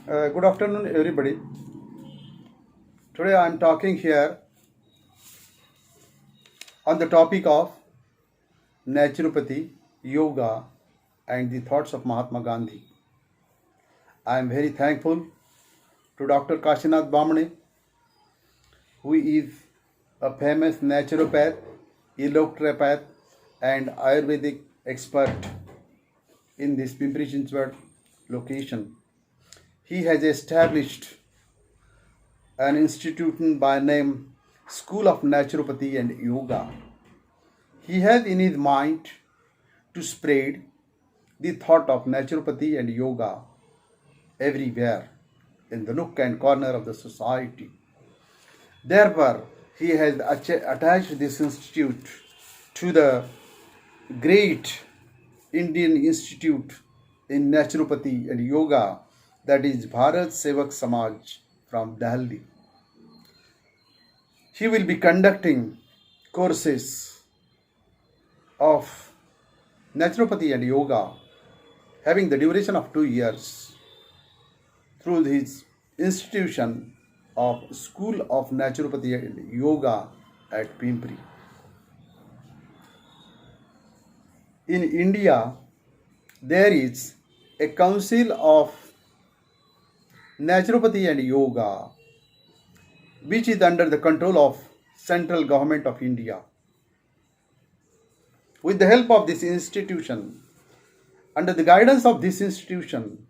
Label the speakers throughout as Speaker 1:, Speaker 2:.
Speaker 1: Good afternoon, everybody. Today I am talking here on the topic of naturopathy, yoga, and the thoughts of Mahatma Gandhi. I am very thankful to Dr. Kashinath Bamane, who is a famous naturopath, electropath, and Ayurvedic expert in this Pimpri Chinchwad location. He has established an institution by name School of Naturopathy and Yoga. He has in his mind to spread the thought of naturopathy and yoga everywhere in the nook and corner of the society. Therefore, he has attached this institute to the great Indian Institute in Naturopathy and Yoga, that is Bharat Sevak Samaj from Delhi. He will be conducting courses of naturopathy and yoga having the duration of 2 years through his institution of School of Naturopathy and Yoga at Pimpri. In India, there is a council of naturopathy and yoga which is under the control of central government of India. With the help of this institution, under the guidance of this institution,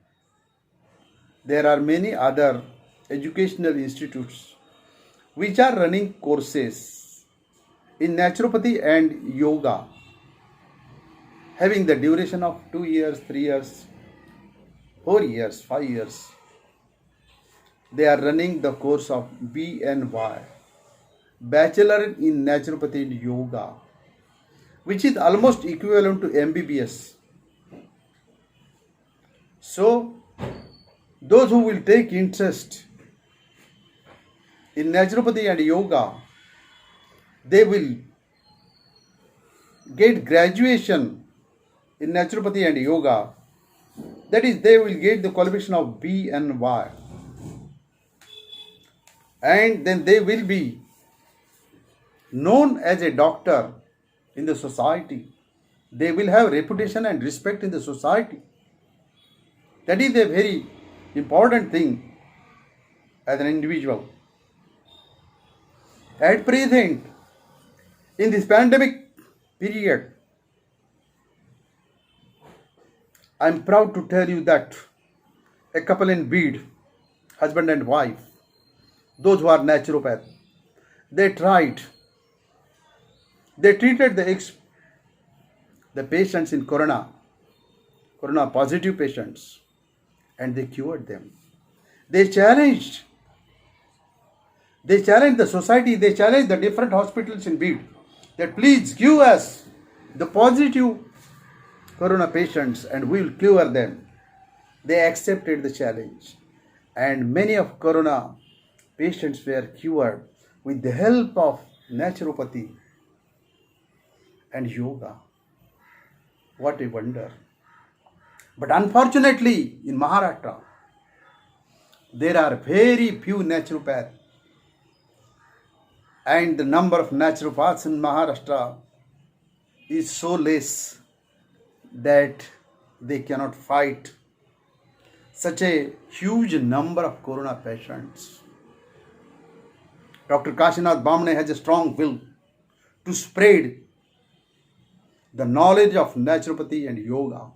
Speaker 1: there are many other educational institutes which are running courses in naturopathy and yoga having the duration of 2 years, 3 years, 4 years, 5 years. They are running the course of BNY, Bachelor in Naturopathy and Yoga, which is almost equivalent to MBBS. So, those who will take interest in naturopathy and yoga, they will get graduation in naturopathy and yoga. That is, they will get the qualification of BNY. And then they will be known as a doctor in the society. They will have reputation and respect in the society. That is a very important thing as an individual. At present, in this pandemic period, I am proud to tell you that a couple in Bede, husband and wife, those who are naturopath, they treated the patients in corona positive patients, and they cured them. They challenged the society, they challenged the different hospitals in Bede that please give us the positive corona patients and we will cure them. They accepted the challenge, and many of corona patients were cured with the help of naturopathy and yoga. What a wonder. But unfortunately, in Maharashtra, there are very few naturopaths, and the number of naturopaths in Maharashtra is so less that they cannot fight such a huge number of corona patients. Dr. Kashinath Bamane has a strong will to spread the knowledge of naturopathy and yoga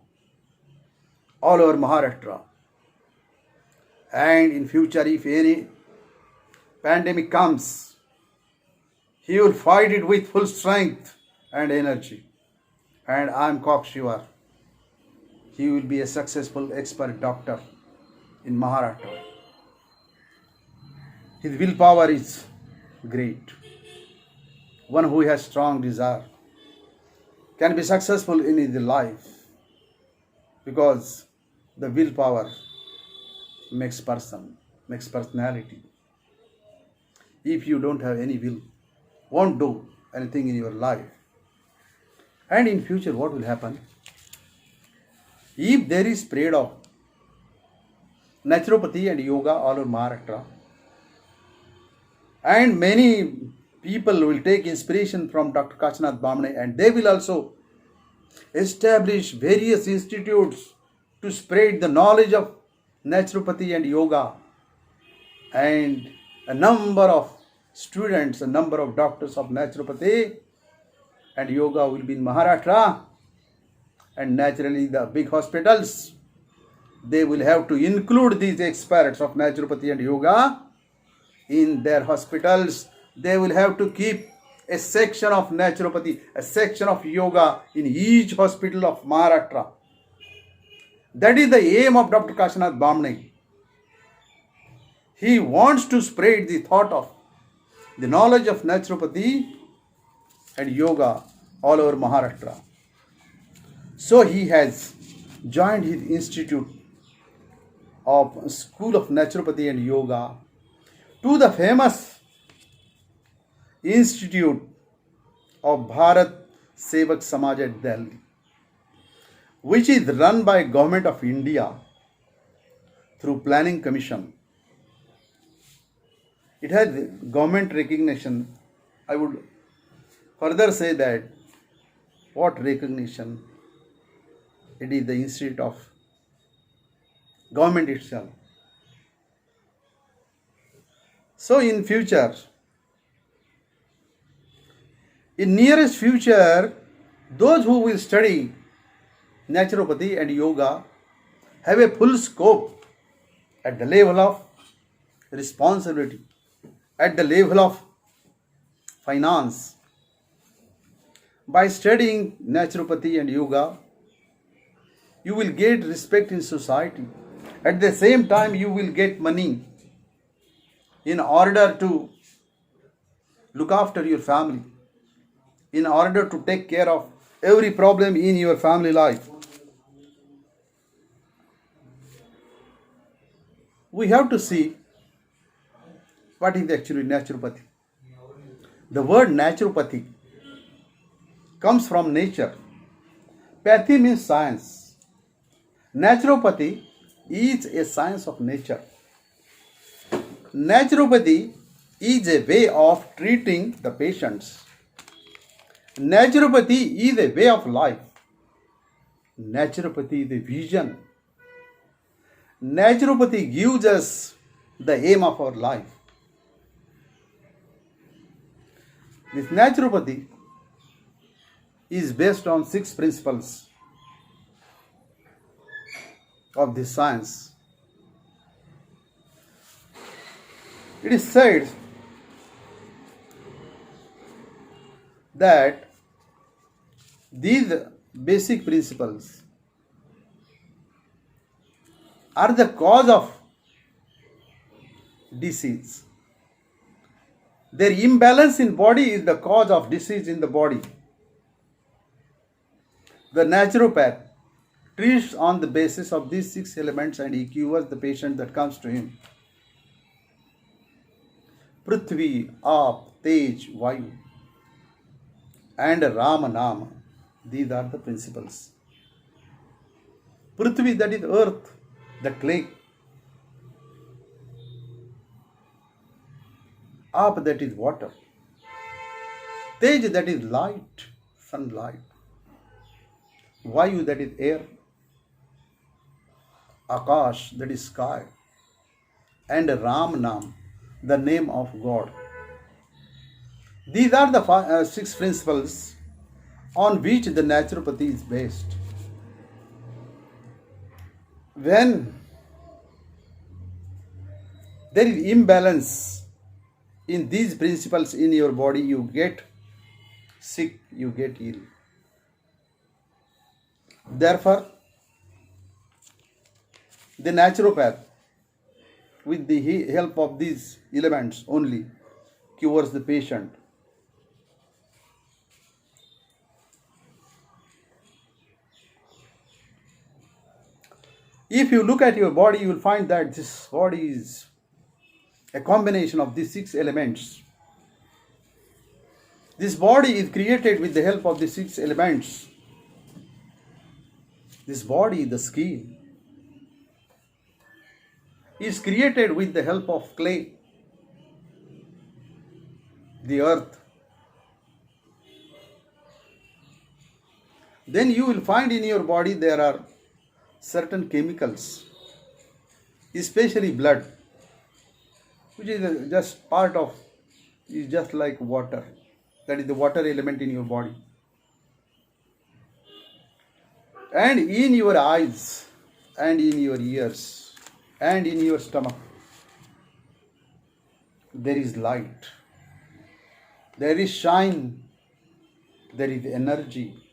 Speaker 1: all over Maharashtra. And in future, if any pandemic comes, he will fight it with full strength and energy. And I am cocksure he will be a successful expert doctor in Maharashtra. His willpower is great. One who has strong desire can be successful in his life because the willpower makes personality. If you don't have any will, won't do anything in your life. And in future, what will happen? If there is spread of naturopathy and yoga all over Maharashtra. And many people will take inspiration from Dr. Kashinath Bamne, and they will also establish various institutes to spread the knowledge of naturopathy and yoga. And a number of students, a number of doctors of naturopathy and yoga will be in Maharashtra. And naturally the big hospitals, they will have to include these experts of naturopathy and yoga in their hospitals. They will have to keep a section of naturopathy, a section of yoga in each hospital of Maharashtra. That is the aim of Dr. Kashinath Bamne. He wants to spread the thought of the knowledge of naturopathy and yoga all over Maharashtra. So he has joined his institute of School of Naturopathy and Yoga to the famous Institute of Bharat Sevak Samaj at Delhi, which is run by Government of India through Planning Commission. It has government recognition. I would further say that what recognition? It is the institute of government itself. So in future, in nearest future, those who will study naturopathy and yoga have a full scope at the level of responsibility, at the level of finance. By studying naturopathy and yoga, you will get respect in society. At the same time, you will get money in order to look after your family, in order to take care of every problem in your family life. We have to see what is actually naturopathy. The word naturopathy comes from nature. Pathy means science. Naturopathy is a science of nature. Naturopathy is a way of treating the patients. Naturopathy is a way of life. Naturopathy is a vision. Naturopathy gives us the aim of our life. This naturopathy is based on 6 principles of this science. It is said that these basic principles are the cause of disease. Their imbalance in body is the cause of disease in the body. The naturopath treats on the basis of these 6 elements and he cures the patient that comes to him. Prithvi, Aap, Tej, Vayu and Rama Nama. These are the principles. Prithvi, that is earth, the clay. Aap, that is water. Tej, that is light, sunlight. Vayu, that is air. Akash, that is sky. And Ram Nam, the name of God. These are the 6 principles on which the naturopathy is based. When there is imbalance in these principles in your body, you get sick, you get ill. Therefore, the naturopath, with the help of these elements only, cures the patient. If you look at your body, you will find that this body is a combination of these 6 elements. This body is created with the help of the 6 elements. This body, the skin, is created with the help of clay, the earth. Then you will find in your body there are certain chemicals, especially blood, which is just part of, is just like water. That is the water element in your body. And in your eyes, and in your ears, and in your stomach, there is light, there is shine, there is energy.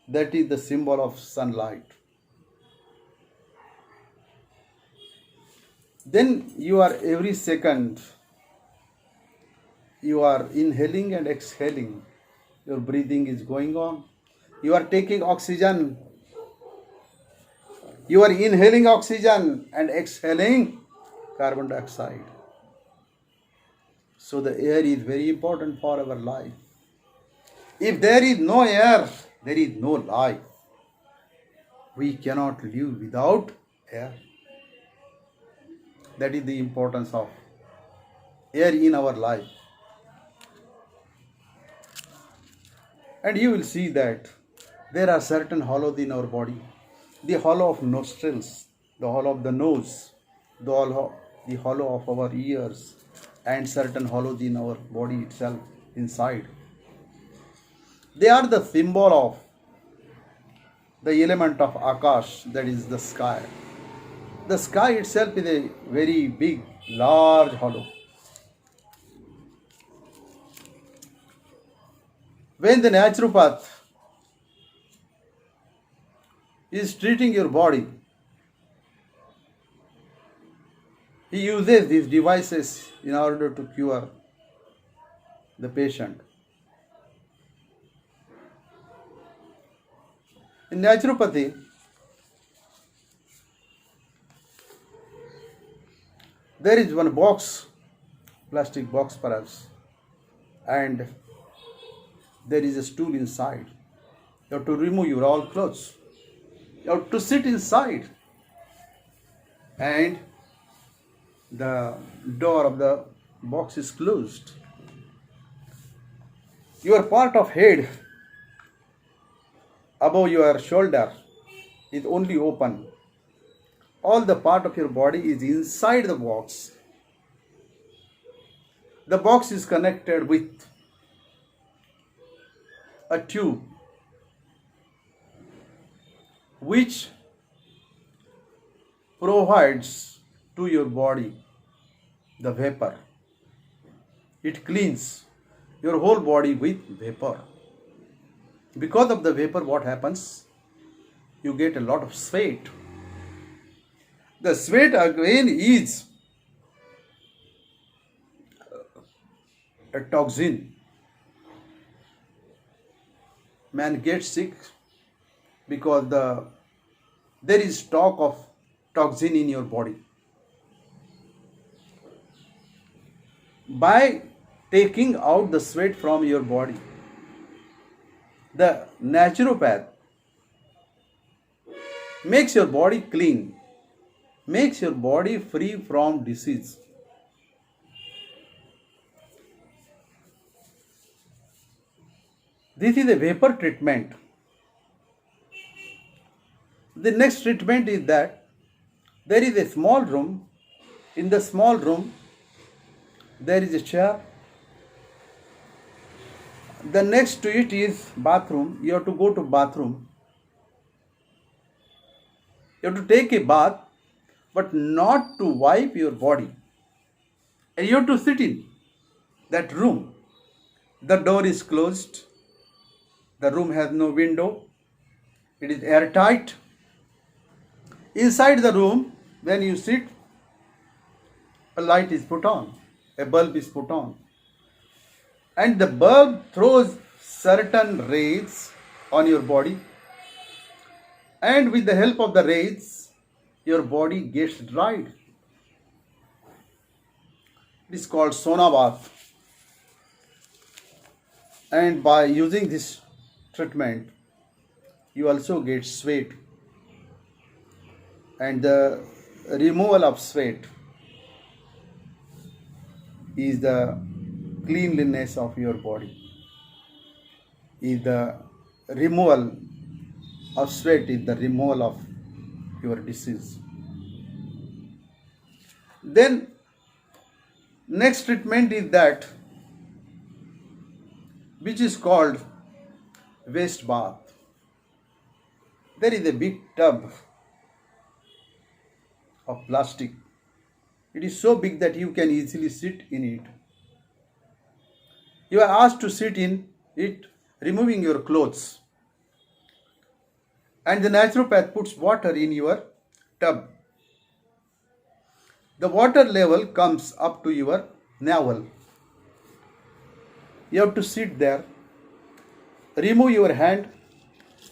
Speaker 1: That is the symbol of sunlight. Then you are every second, you are inhaling and exhaling. Your breathing is going on. You are taking oxygen. You are inhaling oxygen and exhaling carbon dioxide. So the air is very important for our life. If there is no air, there is no life. We cannot live without air. That is the importance of air in our life. And you will see that there are certain hollows in our body. The hollow of nostrils, the hollow of the nose, the hollow of our ears, and certain hollows in our body itself inside. They are the symbol of the element of Akash, that is the sky. The sky itself is a very big, large hollow. When the naturopath is treating your body, he uses these devices in order to cure the patient. In naturopathy, there is one box, plastic box perhaps, and there is a stool inside. You have to remove your all clothes. You have to sit inside, and the door of the box is closed. Your part of head above your shoulder is only open. All the part of your body is inside the box. The box is connected with a tube which provides to your body the vapor. It cleans your whole body with vapor. Because of the vapor, what happens? You get a lot of sweat. The sweat again is a toxin. Man gets sick because there is stock of toxin in your body. By taking out the sweat from your body, the naturopath makes your body clean, makes your body free from disease. This is a vapor treatment. The next treatment is that there is a small room. In the small room, there is a chair. The next to it is bathroom. You have to go to bathroom. You have to take a bath, but not to wipe your body. And you have to sit in that room. The door is closed. The room has no window. It is airtight. Inside the room, when you sit, a light is put on. A bulb is put on. And the bulb throws certain rays on your body. And with the help of the rays, your body gets dried. It is called sauna bath. And by using this treatment, you also get sweat. And the removal of sweat is the cleanliness of your body. Is the removal of sweat is the removal of your disease. Then next treatment is that which is called waste bath. There is a big tub of plastic. It is so big that you can easily sit in it. You are asked to sit in it, removing your clothes. And the naturopath puts water in your tub. The water level comes up to your navel. You have to sit there, remove your hand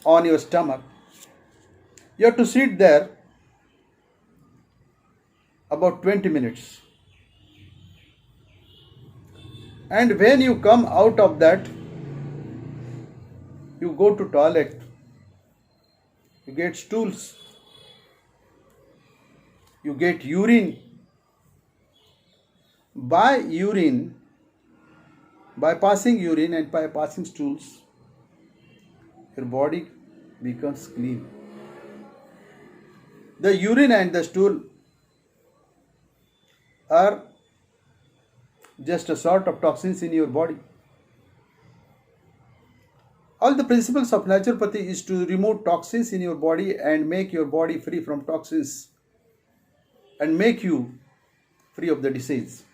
Speaker 1: on your stomach. You have to sit there about 20 minutes. And when you come out of that, you go to toilet. You get stools. You get urine. By passing urine and by passing stools, your body becomes clean. The urine and the stool are just a sort of toxins in your body. All the principles of naturopathy is to remove toxins in your body and make your body free from toxins and make you free of the disease.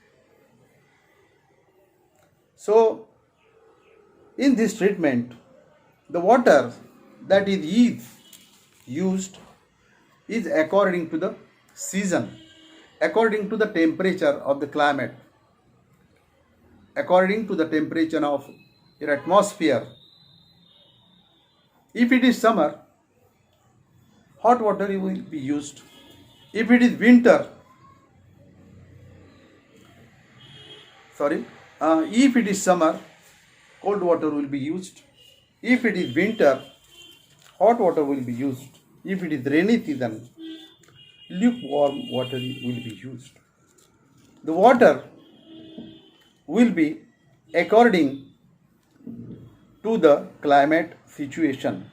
Speaker 1: So, in this treatment, the water that is used is according to the season, according to the temperature of the climate, according to the temperature of your atmosphere. If it is summer, hot water will be used. If it is winter, if it is summer, cold water will be used. If it is winter, hot water will be used. If it is rainy season, lukewarm water will be used. The water will be according to the climate situation.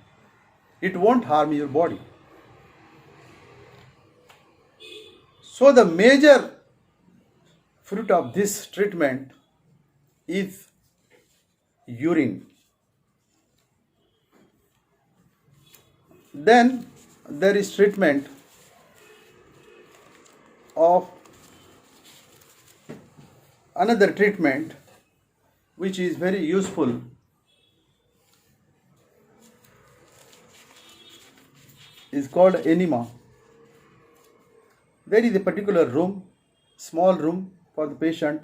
Speaker 1: It won't harm your body. So the major fruit of this treatment is urine. Then there is treatment of another treatment which is very useful. Is called enema. There is a particular room, small room for the patient.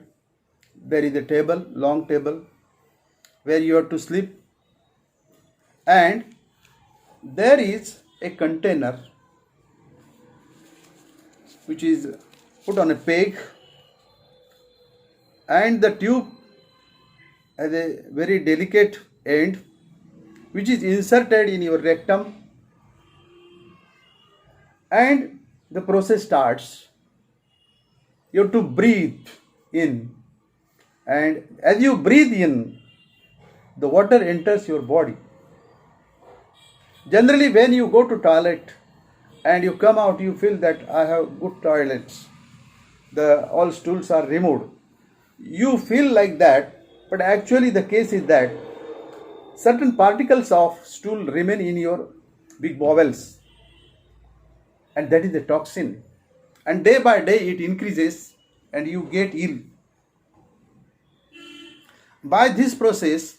Speaker 1: There is a table, long table, where you have to sleep, and there is a container which is put on a peg, and the tube has a very delicate end which is inserted in your rectum, and the process starts. You have to breathe in, and as you breathe in, the water enters your body. Generally, when you go to toilet and you come out, you feel that I have good toilets. All stools are removed. You feel like that, but actually the case is that certain particles of stool remain in your big bowels. And that is the toxin. And day by day it increases and you get ill. By this process,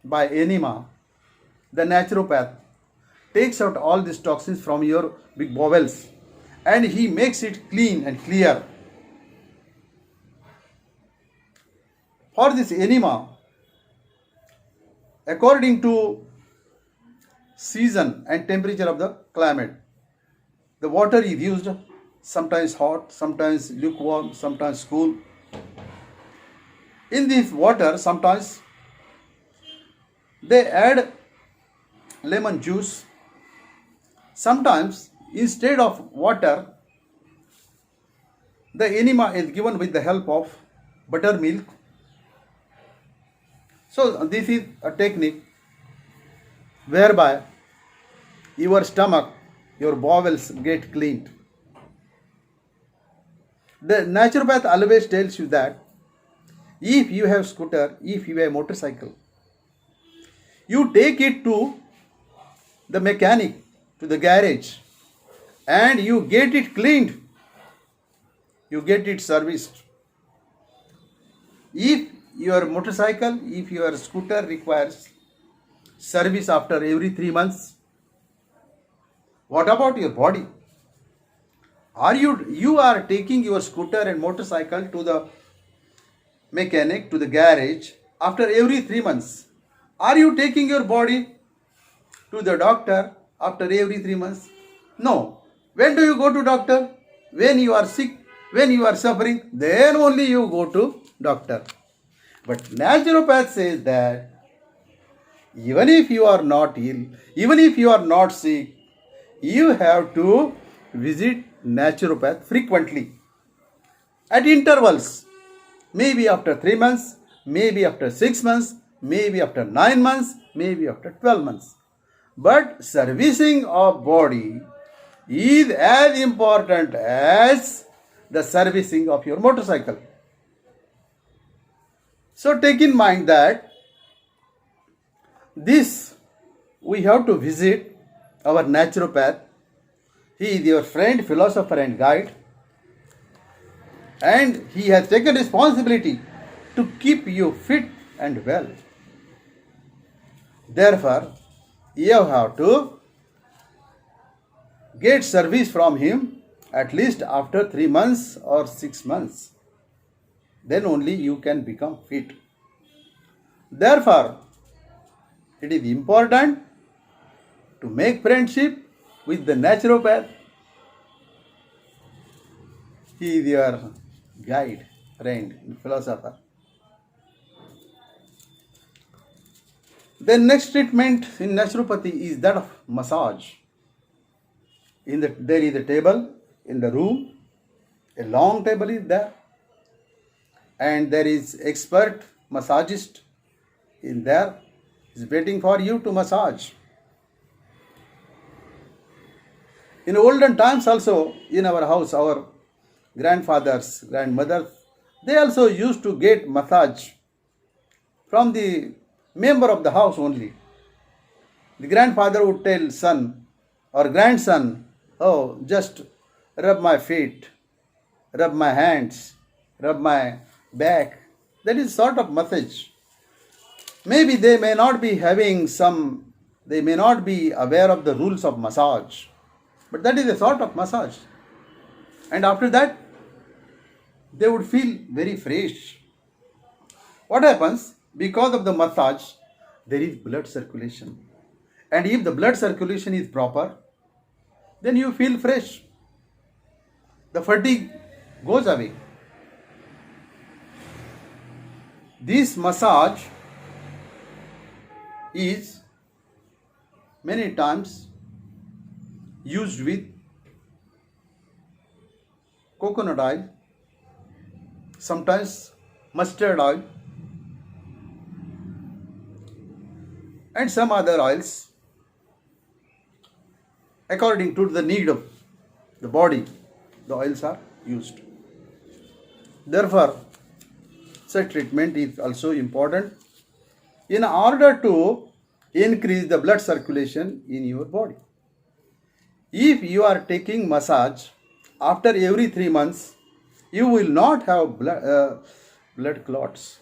Speaker 1: by enema, the naturopath takes out all these toxins from your big bowels and he makes it clean and clear. For this enema, according to season and temperature of the climate, the water is used, sometimes hot, sometimes lukewarm, sometimes cool. In this water, sometimes they add lemon juice. Sometimes instead of water, The enema is given with the help of buttermilk. So this is a technique whereby your stomach, your bowels get cleaned. The naturopath always tells you that if you have scooter, if you have motorcycle, you take it to the mechanic, to the garage, and you get it cleaned, you get it serviced. If your motorcycle, if your scooter requires service after every 3 months, what about your body? You are taking your scooter and motorcycle to the mechanic, to the garage after every 3 months. Are you taking your body to the doctor after every 3 months? No. When do you go to doctor? When you are sick, when you are suffering, then only you go to doctor. But naturopath says that even if you are not ill, even if you are not sick, you have to visit naturopath frequently at intervals. Maybe after 3 months, maybe after 6 months, maybe after 9 months, maybe after 12 months. But servicing of body is as important as the servicing of your motorcycle. So take in mind that this we have to visit our naturopath. He is your friend, philosopher and guide, and he has taken responsibility to keep you fit and well. Therefore, you have to get service from him at least after 3 months or 6 months. Then only you can become fit. Therefore, it is important to make friendship with the naturopath. He is your guide, friend, philosopher. The next treatment in naturopathy is that of massage. There is a table in the room, a long table is there, and there is expert massagist in there, is waiting for you to massage. In olden times also, in our house, our grandfathers, grandmothers, they also used to get massage from the member of the house only. The grandfather would tell son or grandson, oh, just rub my feet, rub my hands, rub my back. That is sort of massage. Maybe they may not be they may not be aware of the rules of massage, but that is a sort of massage. And after that, they would feel very fresh. What happens? Because of the massage, there is blood circulation. And if the blood circulation is proper, then you feel fresh. The fatigue goes away. This massage is many times used with coconut oil, sometimes mustard oil, and some other oils according to the need of the body. The oils are used. Therefore, such treatment is also important in order to increase the blood circulation in your body. If you are taking massage after every 3 months, you will not have blood clots.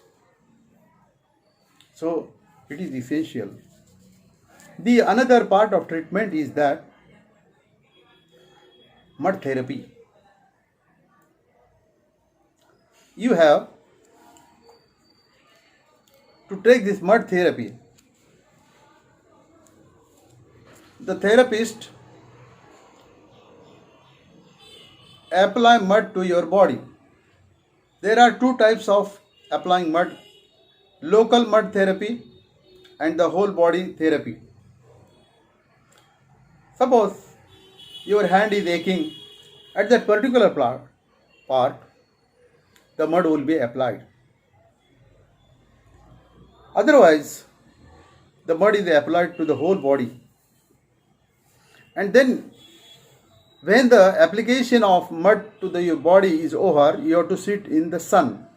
Speaker 1: So it is essential. The another part of treatment is that mud therapy. You have to take this mud therapy. The therapist apply mud to your body. There are two types of applying mud: local mud therapy and the whole body therapy. Suppose your hand is aching at that particular part, part, the mud will be applied. Otherwise, the mud is applied to the whole body. And then, when the application of mud to your body is over, you have to sit in the sun.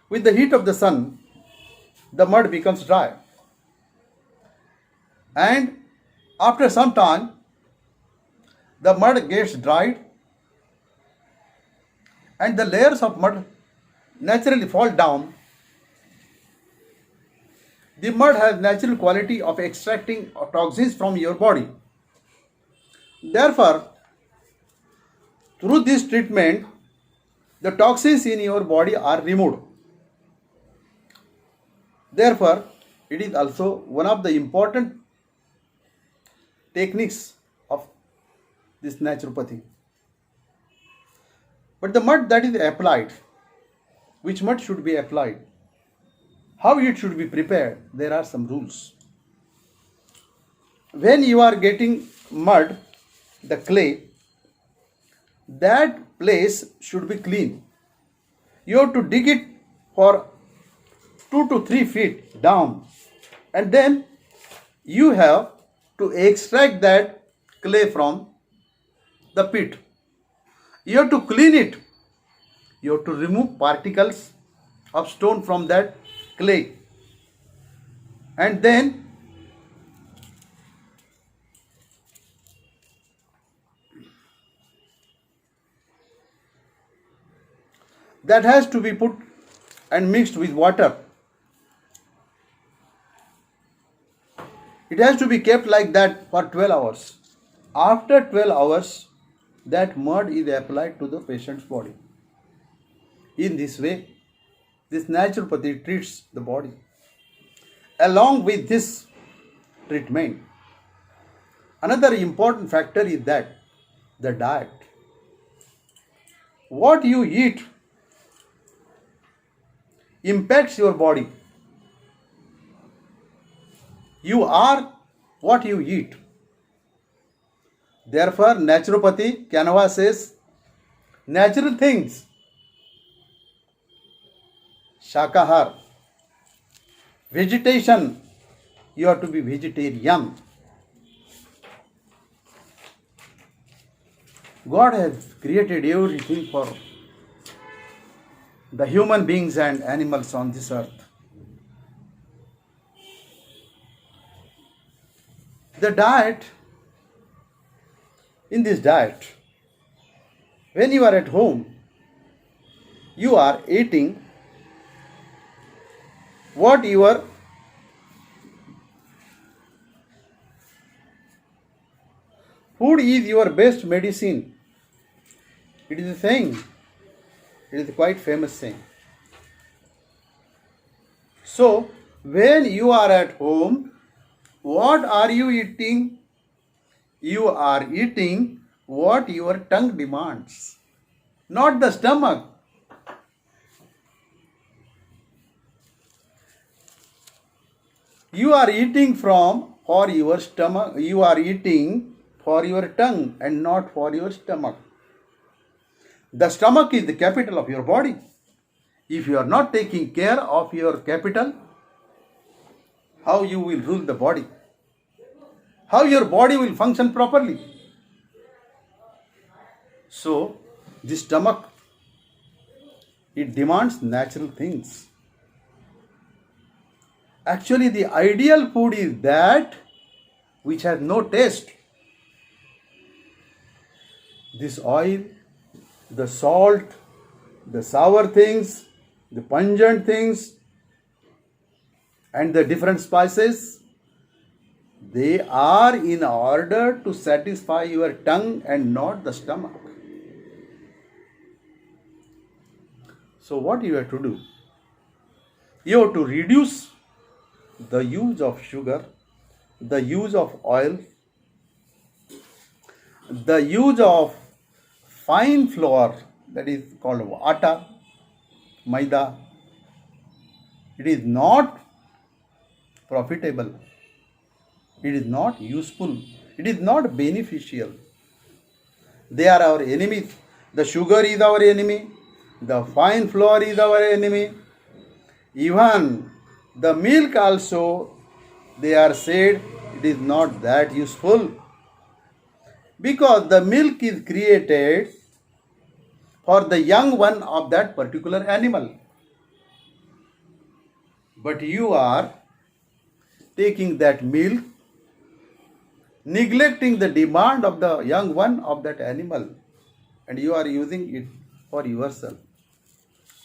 Speaker 1: With the heat of the sun, the mud becomes dry. And after some time, the mud gets dried and the layers of mud naturally fall down. The mud has natural quality of extracting toxins from your body. Therefore, through this treatment, the toxins in your body are removed. Therefore, it is also one of the important techniques of this naturopathy. But the mud that is applied, which mud should be applied, how it should be prepared, there are some rules. When you are getting mud, the clay, that place should be clean. You have to dig it for 2 to 3 feet down, and then you have to extract that clay from the pit. You have to clean it. You have to remove particles of stone from that clay, and then that has to be put and mixed with water. It has to be kept like that for 12 hours. After 12 hours, that mud is applied to the patient's body. In this way, this naturopathy treats the body. Along with this treatment, another important factor is that the diet. What you eat impacts your body. You are what you eat. Therefore, naturopathy, Canva says, natural things. Shakahar. Vegetation, you have to be vegetarian. God has created everything for the human beings and animals on this earth. The diet, in this diet, when you are at home, you are eating what your food is your best medicine. It is a saying. It is a quite famous saying. So, when you are at home, what are you eating? You are eating what your tongue demands, not the stomach. You are eating for your stomach, you are eating for your tongue and not for your stomach. The stomach is the capital of your body. If you are not taking care of your capital, how you will rule the body? How your body will function properly? So, the stomach, it demands natural things. Actually, the ideal food is that which has no taste. This oil, the salt, the sour things, the pungent things, and the different spices, they are in order to satisfy your tongue and not the stomach. So what you have to do? You have to reduce the use of sugar, the use of oil, the use of fine flour, that is called atta, maida. It is not profitable. It is not useful. It is not beneficial. They are our enemies. The sugar is our enemy. The fine flour is our enemy. Even the milk also, they are said it is not that useful, because the milk is created for the young one of that particular animal. But you are taking that milk, neglecting the demand of the young one of that animal, and you are using it for yourself.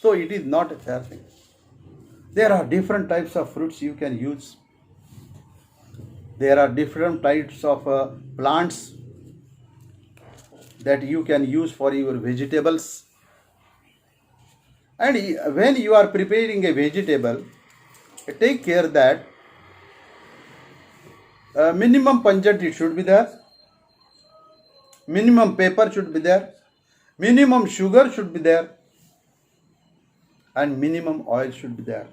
Speaker 1: So it is not a fair thing. There are different types of fruits you can use. There are different types of plants that you can use for your vegetables. And when you are preparing a vegetable, take care that minimum pungent it should be there, minimum pepper should be there, minimum sugar should be there, and minimum oil should be there.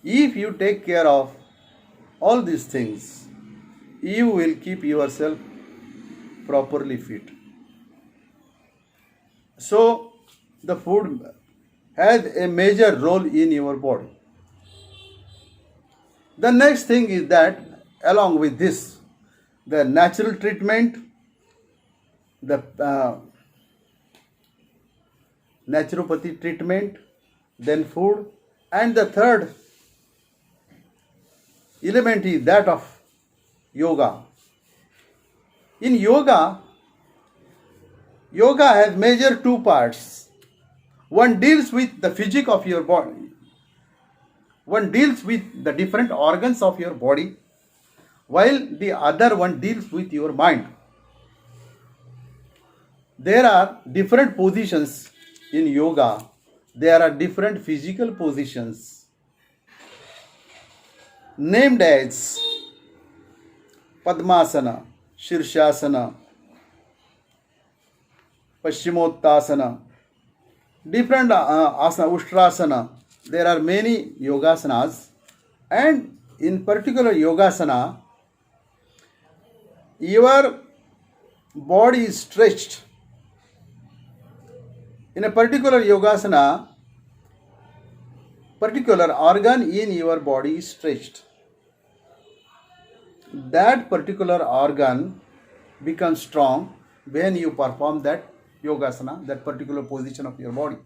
Speaker 1: If you take care of all these things, you will keep yourself properly fit. So the food has a major role in your body. The next thing is that along with this, the natural treatment, the naturopathy treatment, then food, and the third element is that of yoga. In yoga has major two parts. One deals with the physique of your body. One deals with the different organs of your body, while the other one deals with your mind. There are different positions in yoga. There are different physical positions named as Padmasana, Shirshasana, Paschimottanasana, different asana, Ustrasana. There are many yogasanas, and in particular yogasana, your body is stretched. In a particular yogasana, particular organ in your body is stretched. That particular organ becomes strong when you perform that yogasana, that particular position of your body.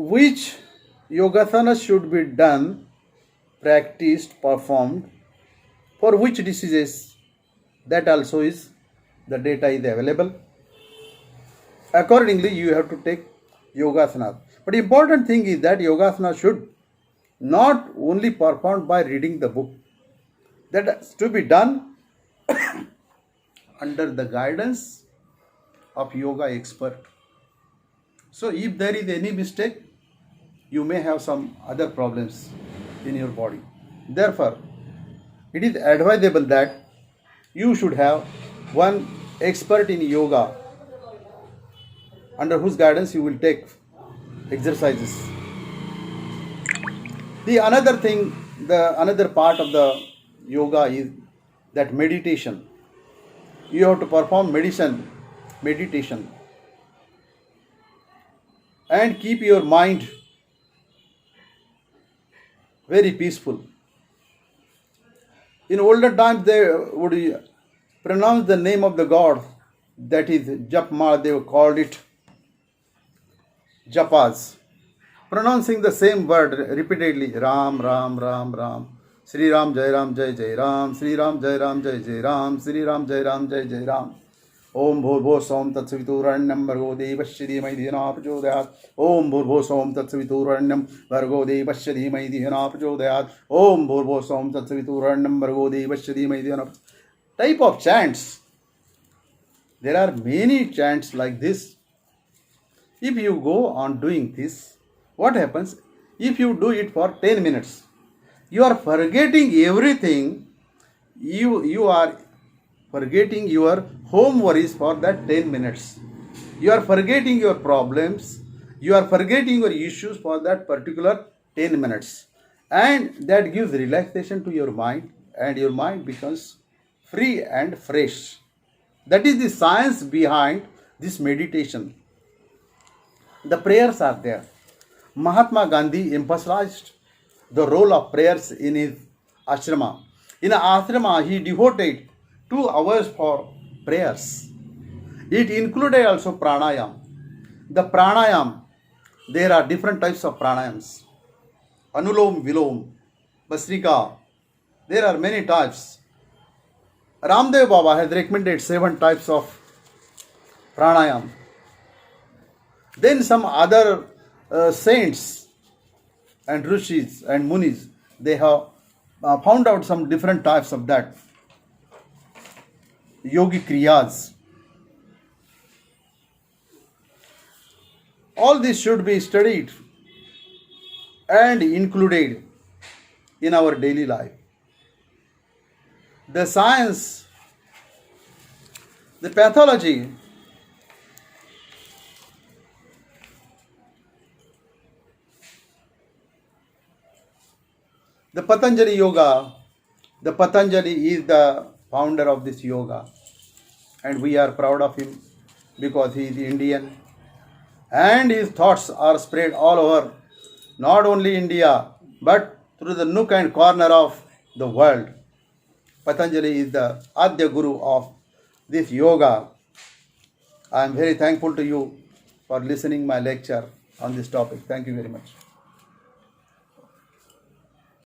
Speaker 1: Which yogasana should be done, practiced, performed, for which diseases, that also is, the data is available. Accordingly, you have to take yogasana. But important thing is that yogasana should not only performed by reading the book. That has to be done under the guidance of yoga expert. So if there is any mistake, you may have some other problems in your body. Therefore, it is advisable that you should have one expert in yoga under whose guidance you will take exercises. The another part of the yoga is that meditation. You have to perform meditation, and keep your mind very peaceful. In older times, they would pronounce the name of the God, that is Japma, they called it Japas. Pronouncing the same word repeatedly, Ram, Ram, Ram, Ram, Sri Ram, Jai Ram, Jai Jai Ram, Sri Ram, Jai Ram, Jai Jai Ram, Sri Ram, Jai Ram, Jai Jai Ram. Om Bhurbo Som Tatsavituranyam Bhargo Devasya Dhimai Dhina Prachodayat. Om Bhurbo Som Tatsavituranyam Bhargo Devasya Dhimai Dhina Prachodayat. Om Bhurbo Som Tatsavituranyam Bhargo Devasya Dhimai Dhina. Type of chants. There are many chants like this. If you go on doing this, what happens? If you do it for 10 minutes, you are forgetting everything. You are forgetting your home worries for that 10 minutes. You are forgetting your problems. You are forgetting your issues for that particular 10 minutes. And that gives relaxation to your mind, and your mind becomes free and fresh. That is the science behind this meditation. The prayers are there. Mahatma Gandhi emphasized the role of prayers in his ashrama. In ashrama, he devoted 2 hours for prayers. It included also pranayam. The pranayam, there are different types of pranayams. Anulom Vilom, Basrika. There are many types. Ramdev Baba has recommended 7 types of pranayam. Then some other saints and rishis and munis, they have found out some different types of that. Yogi Kriyas. All this should be studied and included in our daily life. The science, the pathology, the Patanjali Yoga, the Patanjali is the founder of this yoga, and we are proud of him because he is Indian, and his thoughts are spread all over, not only India, but through the nook and corner of the world. Patanjali is the Adya Guru of this yoga. I am very thankful to you for listening my lecture on this topic. Thank you very much.